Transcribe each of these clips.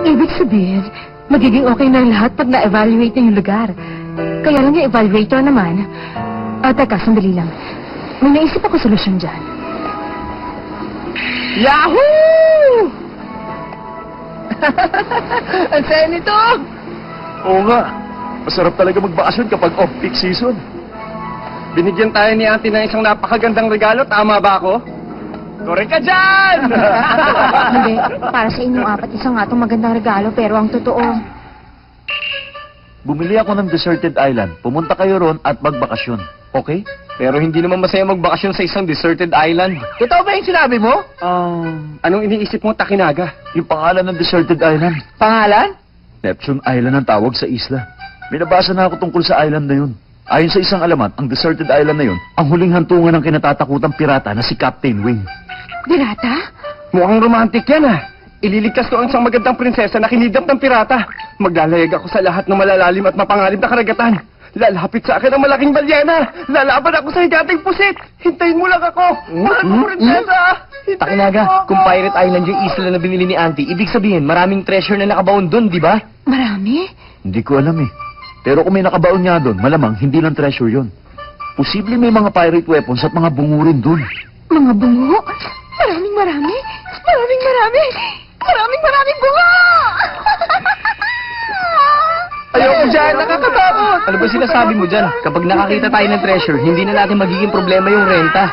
Ibig sabihin, magiging okay na lahat pag na-evaluate na yung lugar. Kaya lang yung evaluator naman. Teka, sandali lang. May naisip ako solusyon dyan. Yahoo! Ang saya nito! Oo nga. Masarap talaga magbakasyon kapag off-peak season. Binigyan tayo ni Auntie ng isang napakagandang regalo. Tama ba ako? Correct ka dyan! Hindi, para sa inyong apat, isang nga itong magandang regalo, pero ang totoo... Bumili ako ng deserted island. Pumunta kayo ron at magbakasyon. Okay? Pero hindi naman masaya magbakasyon sa isang deserted island. Totoo ba yung sinabi mo? Anong iniisip mo, Takinaga? Yung pangalan ng deserted island. Pangalan? Neptune Island ang tawag sa isla. May nabasa na ako tungkol sa island na yun. Ayon sa isang alamat, ang deserted island na yun, ang huling hantungan ng kinatatakutang pirata na si Captain Wing. Pirata? Mukhang romantic yan Ililigtas ko ang isang magandang prinsesa na kinidnap ng pirata. Maglalayag ako sa lahat ng malalalim at mapanganib na karagatan. Lalapit sa akin ang malaking balyena. Lalaban ako sa higating pusit. Hintayin mo lang ako. Mahal mo, prinsesa. Takinaga, kung Pirate Island yung isla na binili ni Auntie, ibig sabihin, maraming treasure na nakabaon doon, di ba? Marami? Hindi ko alam Pero kung may nakabaon nga doon, malamang hindi lang treasure yun. Posible may mga pirate weapons at mga bungo rin doon. Mga bungo? Maraming marami? Maraming marami? Maraming bungo! Ayoko dyan, nakakatakot. Ano ba sinasabi mo dyan? Kapag nakakita tayo ng treasure, hindi na natin magiging problema yung renta.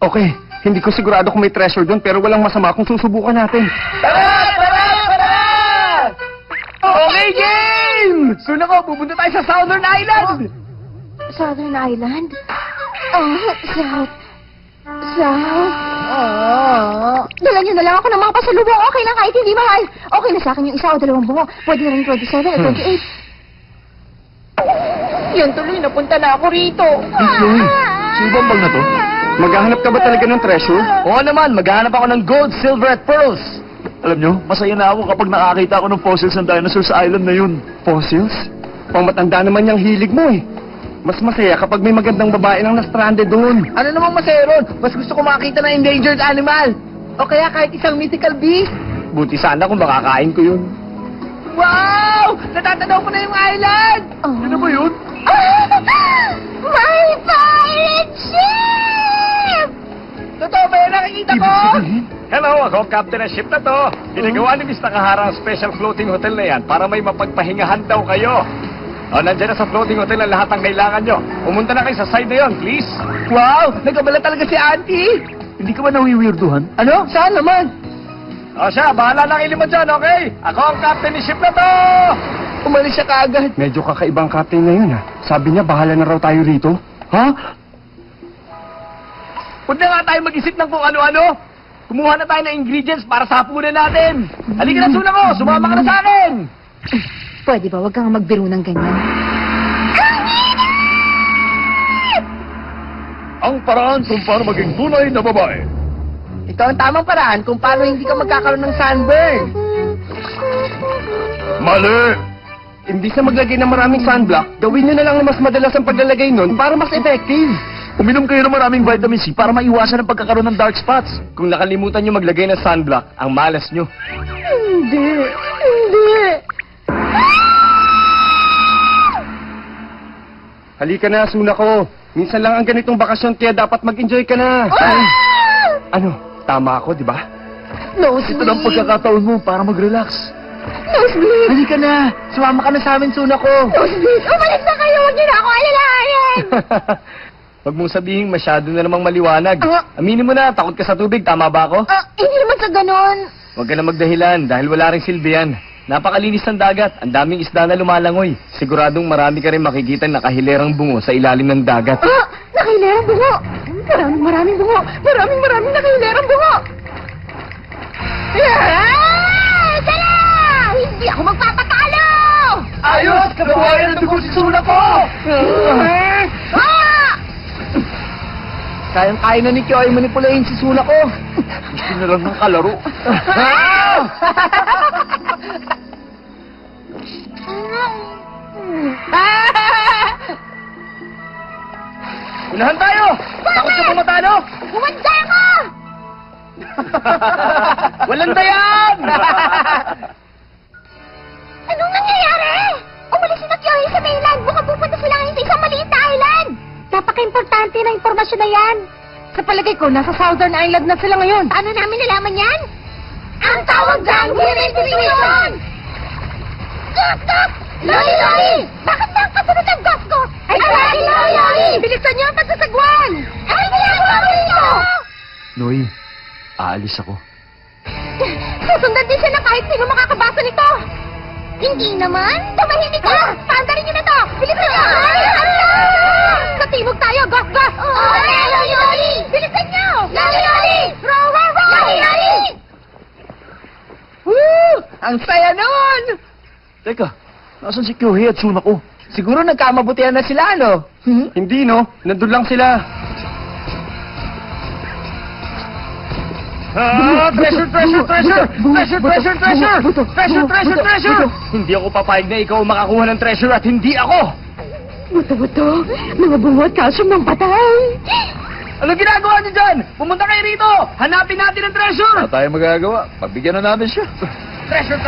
Okay, hindi ko sigurado kung may treasure doon, pero walang masama kung susubukan natin. Tara! Okay, game! Soon ako, pupunta tayo sa Southern Island! Southern Island? South. Dala niyo na lang ako ng mga pasalubong. Okay lang kahit hindi mahal. Okay na sa akin yung isa o dalawang bungo. Pwede na rin 27 o 28. Yan tuloy, napunta na ako rito. Chloe, sino bang bang na to? Maghahanap ka ba talaga ng treasure? Oo naman, maghahanap ako ng gold, silver at pearls. Alam nyo, masaya na ako kapag nakakita ako ng fossils ng dinosaur sa island na yun. Fossils? Pangmatanda naman yung hilig mo Mas masaya kapag may magandang babae nang na-stranded doon. Ano namang masaya ron? Mas gusto ko makita ng endangered animal. O kaya kahit isang mythical beast. Buti sana kung makakain ko yun. Wow! Natatanaw ko na yung island! Ano ba yun? My pirate ship! Totoo ba yun nakikita ko? Hello, ako captain ng ship na to. Ginagawa ni Miss Takahara ang special floating hotel na yan para may mapagpahingahan daw kayo. Nandiyan na sa floating hotel ang lahat ng kailangan nyo. Pumunta na kayo sa side na yon, please. Wow! Nagkabala talaga si Auntie! Hindi ka ba nawiwirduhan? Ano? Saan naman? Siya, bahala lang iliman dyan, okay? Ako ang captain ng ship na to! Umalis siya kaagad. Medyo kakaibang captain na yun Sabi niya, bahala na raw tayo rito. Ha? Huwag na nga tayo mag-isip ng kung ano-ano. Kumuha na tayo ng ingredients para sa hapunan natin. Halika na, Suna ko! Sumama ka na sa akin! Pwede ba wag kang magbiro ng ganyan? Ang paraan kung paano maging tunay na babae. Ito ang tamang paraan kung paano hindi ka magkakaroon ng sunburn. Mali! Imbis na maglagay ng maraming sunblock, gawin nyo na lang na mas madalas ang paglalagay nun para mas effective. Uminom kayo ng maraming vitamin C para maiwasan ang pagkakaroon ng dark spots. Kung nakalimutan nyo maglagay ng sunblock, ang malas nyo. Hindi. Halika na, Suna ko. Minsan lang ang ganitong bakasyon, kaya dapat mag-enjoy ka na. Ano? Tama ako, di ba? Ito lang pagkakataon mo para mag-relax. Nosebleed! Halika na! Sumama ka na sa amin, Suna ko! Nosebleed! Umalis na kayo! Huwag niyo na ako alalahanin! Huwag mong sabihin masyado na namang maliwanag. Aminin mo na, takot ka sa tubig, tama ba ako? Hindi naman sa ganon. Huwag ka na magdahilan dahil wala ring silbi yan. Napakalinis ng dagat, ang daming isda na lumalangoy. Siguradong marami ka rin makikita nakahilerang bungo sa ilalim ng dagat. Nakahilerang bungo! Maraming bungo! Maraming nakahilerang bungo! Tala! Hindi ako magpapatalo! Ayos! Kabawayan ng dugo si Suna ko! Kayang-kaya na ni Kyo ay manipulahin si Suna ko. Gusto na lang ng kalaro. Unahan tayo! Takot ka bang matalo? Humanda ka! Walang dayan! yan? Sa palagay ko, nasa Southern Island na sila ngayon. Paano namin nalaman yan? Ang tawag dyan, Will Intuition! Gop! Loli! Loli! Bakit ba ang kasunod ng Gop? Ay, Loli! Bilisan niyo ang pagsasagwan! Ay, ginagawa mo ninyo! Noy, aalis ako. Susundan din siya na kahit sino makakabasa nito! Hindi naman! Tumahimik ka! Paandarin niyo na to! Bilisan niyo! Sa timog tayo! Gop! Loli! Bilisan niyo! Loli! Row! Loli! Woo! Ang saya nun! Teka, nasan si Kyohei at Sunako? Siguro nagkamabutihan na sila, ano? Hindi, no? Nandun lang sila. Treasure! Hindi ako papayag na ikaw ang makakuha ng treasure at hindi ako! Buto-buto! Mga bungo at calcium ng patay! Ano ginagawa niyo dyan? Pumunta kayo rito! Hanapin natin ang treasure! Wala tayong magagawa. Pagbigyan na natin siya. Treasure!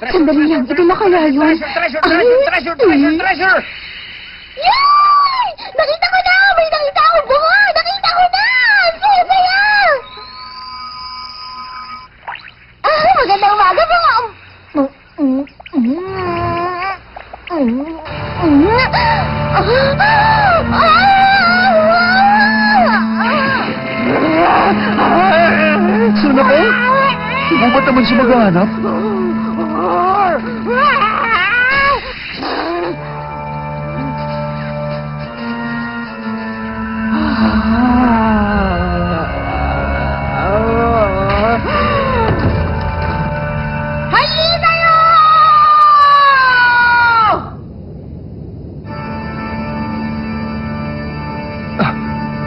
Sandali lang, ito na kaya yun? Treasure! Yay! Nakita ko na! May nakita akong bungo! Nakita ko na! Saya-saya! Magandang umaga, bungo! Sunako? Hindi ba naman siya maghahanap?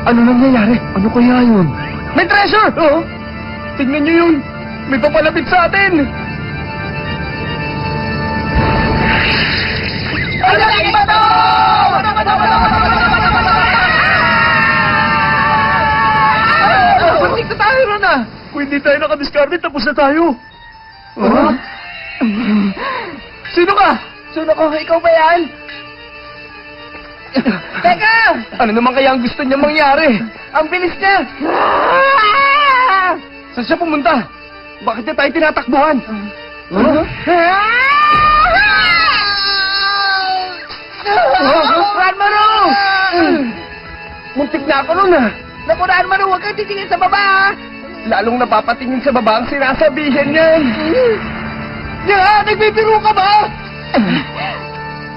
Ano nangyayari? Ano kaya yun? May treasure! Oo. Tingnan niyo yun. May papalapit sa atin. Ay, ba to? Buntik na tayo ron ah. Kung hindi tayo nakadiscarte, tapos na tayo. Huh? Sino ka? Sunako, ikaw ba yan? Teka! Ano naman kaya ang gusto niya mangyari? Ang bilis niya! Saan siya pumunta? Bakit niya tayo tinatakbuhan? Ranmaru! Muntik na ako nun ah. Naku, Ranmaru, huwag kang titingin sa baba! Lalong napapatingin sa baba ang sinasabihin niyan. Ya, nagbibiro ka ba?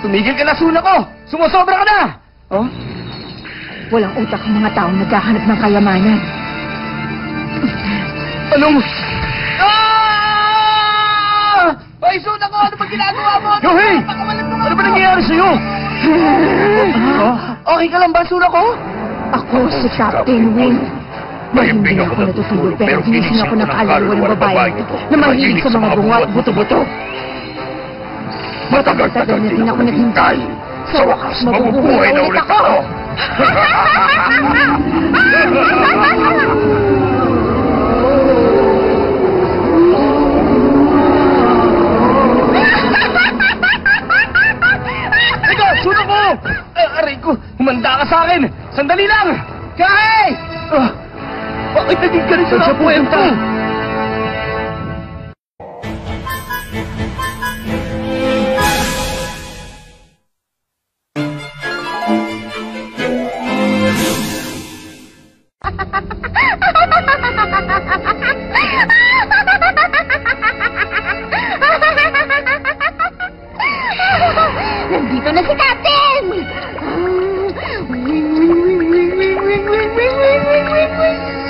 Tumigil ka na, Sunako! Sumusobra ka na! Oh? Walang utak ang mga taong naghahanap ng kayamanan. Anong... Ah! Ay, Sunako, ano ba ginagawa mo? Kyohei! Pakawalan mo nga Ano ba ako. nangyayari sa'yo? Okay ka lang ba, Sunako? Ako si Captain Wing. Na hindi ako natutulog pero ginising ako ng kaluluwa ng babae na mahilig sa mga bunga at buto-buto. Matagal-tagal na din ako naghintay. Sa wakas, mabubuhay na ulit ako! Teka, Sunako! Aray ko, humanda ka sa akin! Sandali lang! Kay! Bakit naging ganito na ang kwenta? Nandito na si Captain!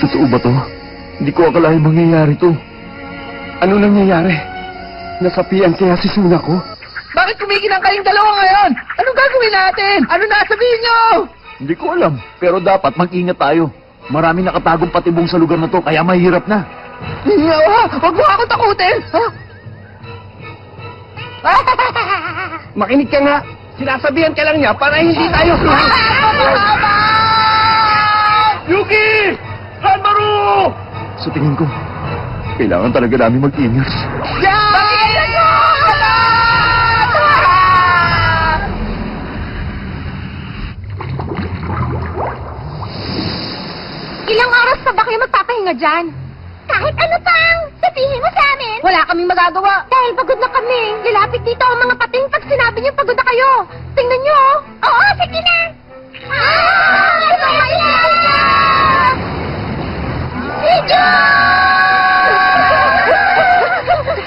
Totoo ba to? Hindi ko akalain mangyayari to. Ano nangyayari? Nasapian kaya si Sunako? Bakit kumikinang kayong dalawa ngayon? Anong gagawin natin? Ano na sabihin nyo? Hindi ko alam. Pero dapat mag-ingat tayo. Maraming nakatagong patibong sa lugar na to, kaya mahirap na. Huwag mo ako takutin! Ha? Makinig ka nga. Sinasabihan ka lang niya para hindi tayo... Yuki! Ranmaru! Sa tingin ko, kailangan talaga namin mag-ingat. Pakinggan nyo! Saan ba kayo magpapahinga dyan? Kahit ano pang sabihin mo sa amin. Wala kaming magagawa. Dahil pagod na kami. Lalapit dito ang mga pating pag sinabi niyo pagod na kayo. Tingnan niyo, oh. Oo, sige na. Sige!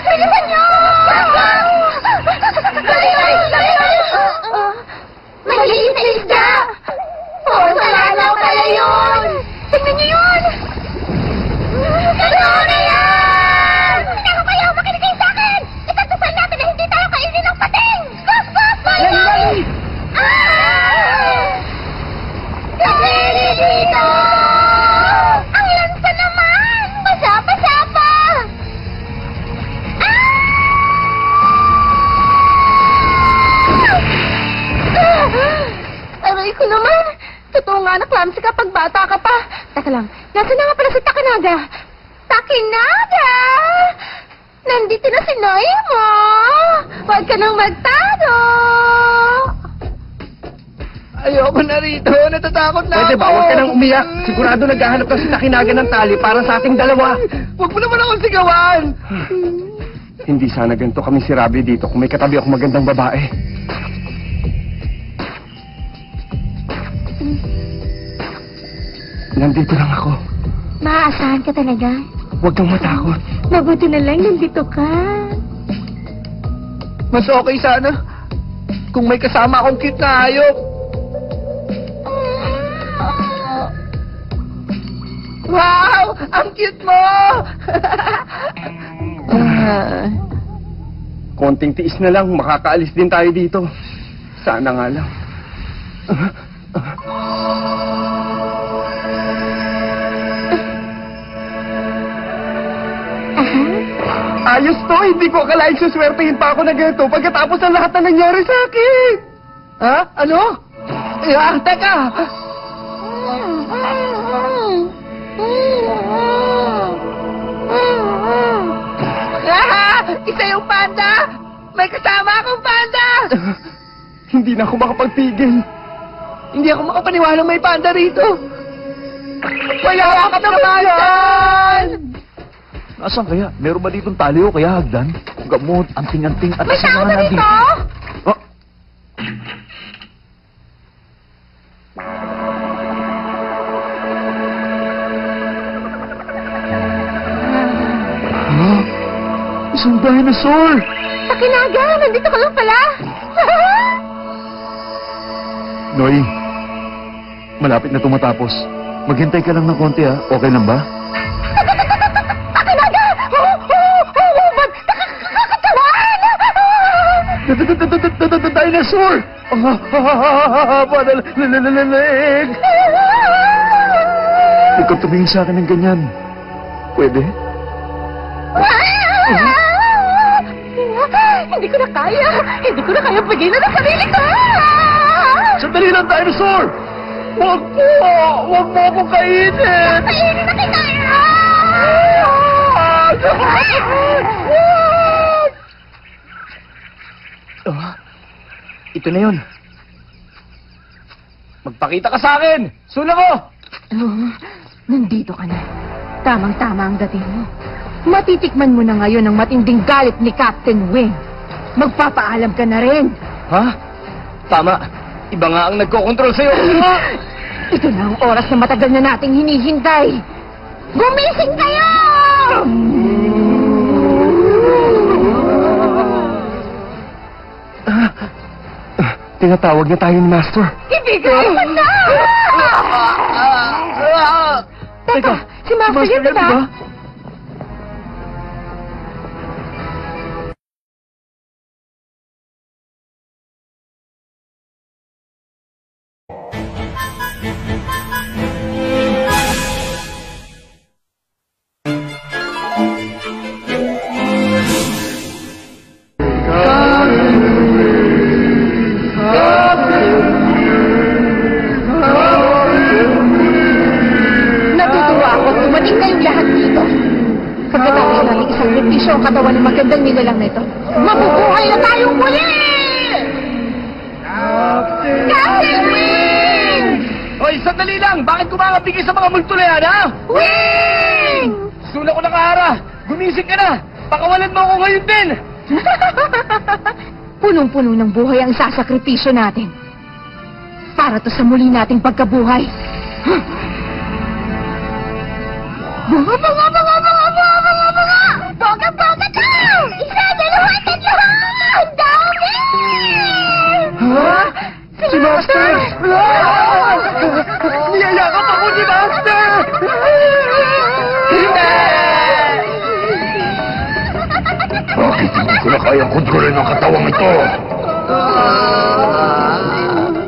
Bilisan niyo! Maliit na isda! Oo, malalaw pala yun! Tingnan niyo yun! Totoo na yan! Hindi kayo makinig kayo sa akin! Itagdasan natin na hindi tayo kainin ng pating! Sus! Lali! Kapili dito! Ang lansa naman! Masapa-sapa! Aray ko naman! Totoo nga na clumsy ka pag bata ka pa. Teka lang, nasa na nga pala si Takinaga? Takinaga! Nandito na si Noy mo! Huwag ka nang magtano! Ayoko na rito. Natatakot na Pwede ba? Huwag ka nang umiyak. Sigurado naghahanap ka si Takinaga ng tali para sa ating dalawa. Huwag mo naman akong sigawan! Hindi sana ganito kami si Rabi dito kung may katabi ako magandang babae. Nandito lang ako. Maaasahan ka talaga. Huwag kang matakot. Mabuti na lang nandito ka. Mas okay sana kung may kasama akong cute na hayop. Wow! Ang cute mo! Konting tiis na lang, makakaalis din tayo dito. Sana nga lang. Ayos to, hindi ko akalain suswertehin pa ako na ganito pagkatapos ng lahat na nangyari sa akin. Ha? Ano? Teka! Isa yung panda! May kasama akong panda! Hindi na ako makapagpigil. Hindi ako makapaniwala may panda rito. Wala ka naman yan! Nasaan kaya? Meron ba ditong tali o kaya hagdan? Gamot, anting-anting at May tao na nandito. dito! Oh, isang dinosaur! Takinaga, nandito ka lang pala. Noy, malapit na tumatapos. Maghintay ka lang ng konti ha. Okay lang ba? Takinaga! Ba't nakakatawan? Dinosaur! Panalalig! Huwag kang tumingin sa akin ng ganyan. Pwede? Hindi ko na kaya. Hindi ko na kaya pigilan ang sarili ko. Sandali lang, dinosaur! Huwag po! Huwag mo akong kainin! Kainin na kita. Ito na yun. Magpakita ka sa akin! Sula mo! Nandito ka na. Tamang-tama ang dating mo. Matitikman mo na ngayon ang matinding galit ni Captain Wing. Magpapaalam ka na rin. Ha? Tama. Iba nga ang nagkokontrol sa'yo. Ito na ang oras na matagal na nating hinihintay. Gumising kayo! Tinatawag na tayo ni Master. Hindi ka naman na! Teka, si Master yun, yan, diba? Natutuwa ako at dumating kayong lahat dito. Pagkatapos nating isang repisyo ang katawan ng magandang nilalang na ito, mabubuhay na tayong muli! Captain Wing! Hoy, sandali lang! Bakit kumangapigil sa mga multo na yan, ha? Wing! Sula ko nakahara! Gumising ka na! Pakawalan mo ako ngayon din! Punong-puno ng buhay ang sasakripisyo natin. Para to sa muli nating pagkabuhay. Bunga, bunga, bunga, bunga, bunga, bunga, bunga! Boga, boga daw! Isa, dalawa, tatlo! Ang dami! Ha? Si Master! Niyayakap ako ni Master! Bakit hindi ko na kayang kontrolin ang katawang ito?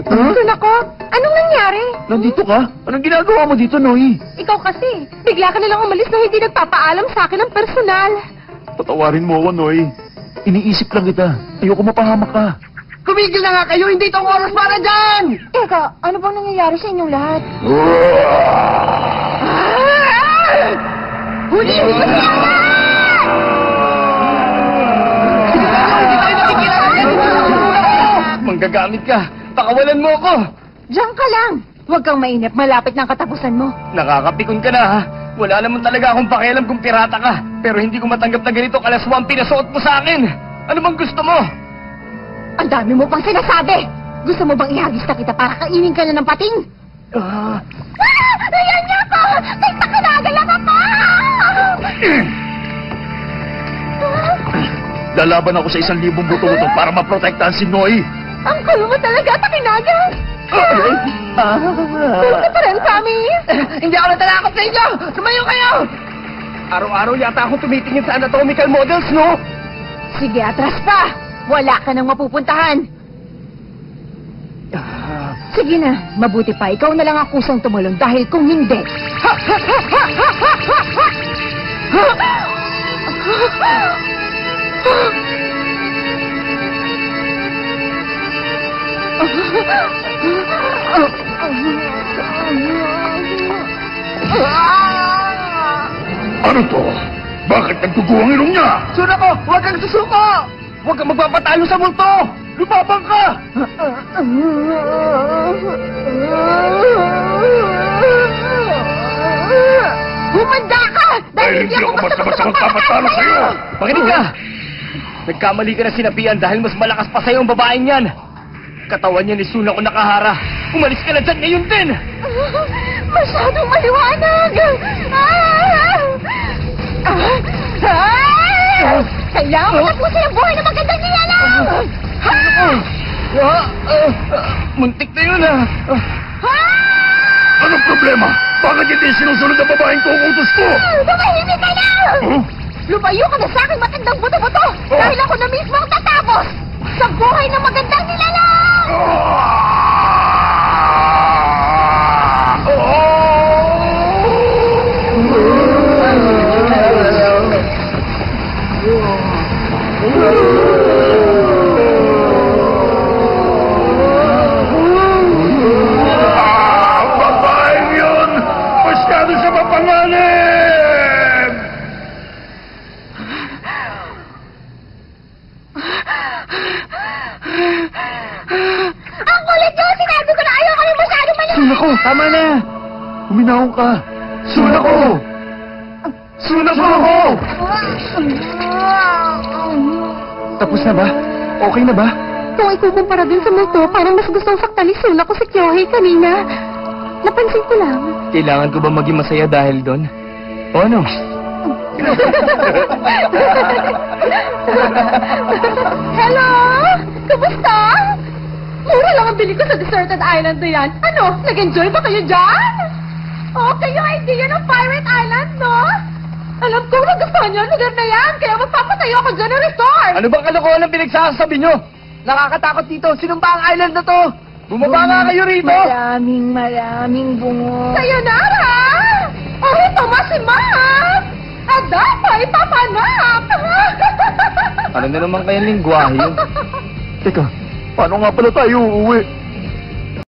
Doon ako? Anong nangyari? Nandito ka? Anong ginagawa mo dito, Noe? Ikaw kasi, bigla ka nalang umalis na hindi nagpapaalam sa akin ng personal. Patawarin mo ako, Noe. Iniisip lang kita. Ayoko mapahamak ka. Tumigil na nga kayo! Hindi itong oras para dyan! Teka, ano bang nangyayari sa inyong lahat? Huliin mo siya! Manggagamit ka! Pakawalan mo ako! Diyan ka lang. Huwag kang mainip. Malapit na ang katapusan mo. Nakakapikon ka na, ha? Wala naman talaga akong pakialam kung pirata ka. Pero hindi ko matanggap na ganito kalaswang pinasuot mo sa akin. Ano bang gusto mo? Ang dami mo pang sinasabi. Gusto mo bang ihagis na kita para kainin ka na ng pating? Ayan niya ako! May pakinagal ako! Lalaban ako sa 1,000 buto-buto para maprotektahan si Noe. Ang kulo mo talaga, pakinagal! Puro ka pa rin, promise? Hindi ako natalakot sa inyo! Tumayo kayo! Araw-araw yata akong tumitingin sa anatomical models, no? Sige, atras pa! Wala ka nang mapupuntahan. Sige na, mabuti pa. Ikaw na lang ang kusang tumulong dahil kung hindi... Ano to? Bakit nagdugo ang ilong niya? Suna ko! Huwag kang susuko! Huwag kang magpapatalo sa multo! Lumabang ka! Humanda ka! Dahil hindi ako basta-basta magpapatalo sa'yo! Makinig ka! Nagkamali ka na sinapian dahil mas malakas pa sa'yo ang babaeng yan. Katawan niya ni Suna ko nakahara. Umalis ka na dyan ngayon din! Masyadong maliwanag! Kailangan mo tapusin ang buhay ng magandang nilalang! Muntik na yun, ha? Anong problema? Bakit hindi sinusunod ang babaeng to ang utos ko? Tumahimik ka na! Lumayo ka na sa aking matandang buto-buto dahil ako na mismo ang tatapos sa buhay ng magandang nilalang! Babaeng yun! Masyado siya mapanganib! Ang kulit ko! Sinabi ko na ayaw kami masyadong maliwanag! Suna ko! Tama na! Huminahon ka! Suna ko! Suna ko ako! Tapos na ba? Okay na ba? Kung ikukumpara din sa multo, parang mas gustong saktan ni Suna ko si Kyohei kanina. Napansin ko lang. Kailangan ko ba maging masaya dahil doon? O ano? Hello? Kamusta? Mura lang ang bili ko sa deserted island na yan. Ano? Nag-enjoy ba kayo dyan? Okay yung idea ng pirate island, no? Alam ko nagustuhan niyo ang lugar na yan, kaya magpapatayo ako dyan ng resort. Ano bang kalokohan ang pinagsasabi nyo? Nakakatakot dito. Sino ba ang island na to? Bumaba nga kayo rito! Maraming bungo. Sayonara! Oh, ito masimas! Adapa, ipapanap! Ano na naman kayang lingwahe yun? Teka, paano nga pala tayo uuwi?